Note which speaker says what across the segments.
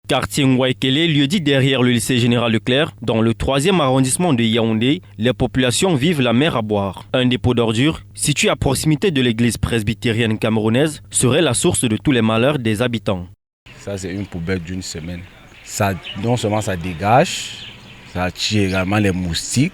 Speaker 1: Quartier Ngouaikele, lieu-dit derrière le lycée général Leclerc, dans le 3e arrondissement de Yaoundé, les populations vivent la mer à boire. Un dépôt d'ordures, situé à proximité de l'église presbytérienne camerounaise, serait la source de tous les malheurs des habitants.
Speaker 2: Ça, c'est une poubelle d'une semaine. Ça, non seulement ça dégage, ça attire également les moustiques.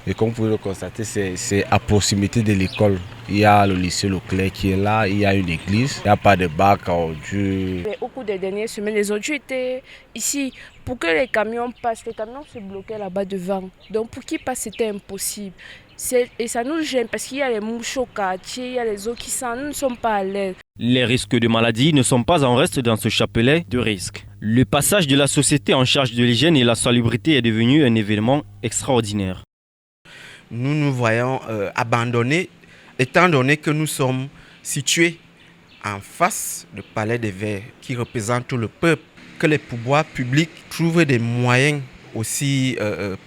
Speaker 2: Et comme vous pouvez le constater, c'est à proximité de l'école. Il y a le lycée Leclerc qui est là, il y a une église, il n'y a pas de bac à ordures.
Speaker 3: Au cours des dernières semaines, les ordures étaient ici. Pour que les camions passent, les camions se bloquaient là-bas devant. Donc pour qu'ils passent, c'était impossible. Et ça nous gêne parce qu'il y a les mouches au quartier, il y a les eaux qui sentent, nous ne sommes pas à l'aise.
Speaker 1: Les risques de maladie ne sont pas en reste dans ce chapelet de risques. Le passage de la société en charge de l'hygiène et la salubrité est devenu un événement extraordinaire.
Speaker 4: Nous nous voyons abandonnés, étant donné que nous sommes situés en face du Palais des Verts, qui représente tout le peuple, que les pouvoirs publics trouvent des moyens aussi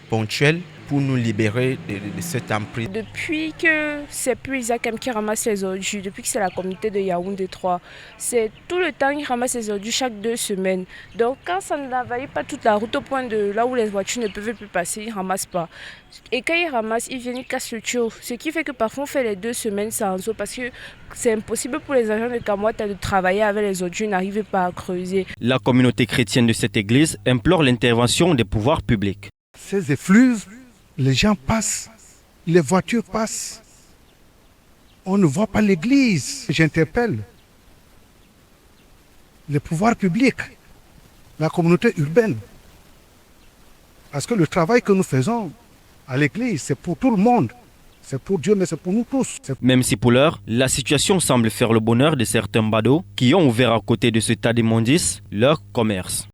Speaker 4: ponctuels pour nous libérer de cette emprise.
Speaker 3: Depuis que c'est plus Isaac M qui ramasse les ordures, depuis que c'est la communauté de Yaoundé 3, c'est tout le temps qu'il ramasse les ordures chaque 2 semaines. Donc quand ça n'envahit pas toute la route au point de là où les voitures ne peuvent plus passer, ils ne ramassent pas. Et quand ils ramassent, ils viennent, ils cassent le tuyau. Ce qui fait que parfois on fait les 2 semaines sans eau parce que c'est impossible pour les agents de Kamwata de travailler avec les ordures, ils n'arrivent pas à creuser.
Speaker 1: La communauté chrétienne de cette église implore l'intervention des pouvoirs publics.
Speaker 5: Ces effluves, les gens passent, les voitures passent. On ne voit pas l'église. J'interpelle les pouvoirs publics, la communauté urbaine. Parce que le travail que nous faisons à l'église, c'est pour tout le monde. C'est pour Dieu, mais c'est pour nous tous.
Speaker 1: Même si pour l'heure, la situation semble faire le bonheur de certains badauds qui ont ouvert à côté de ce tas d'immondices leur commerce.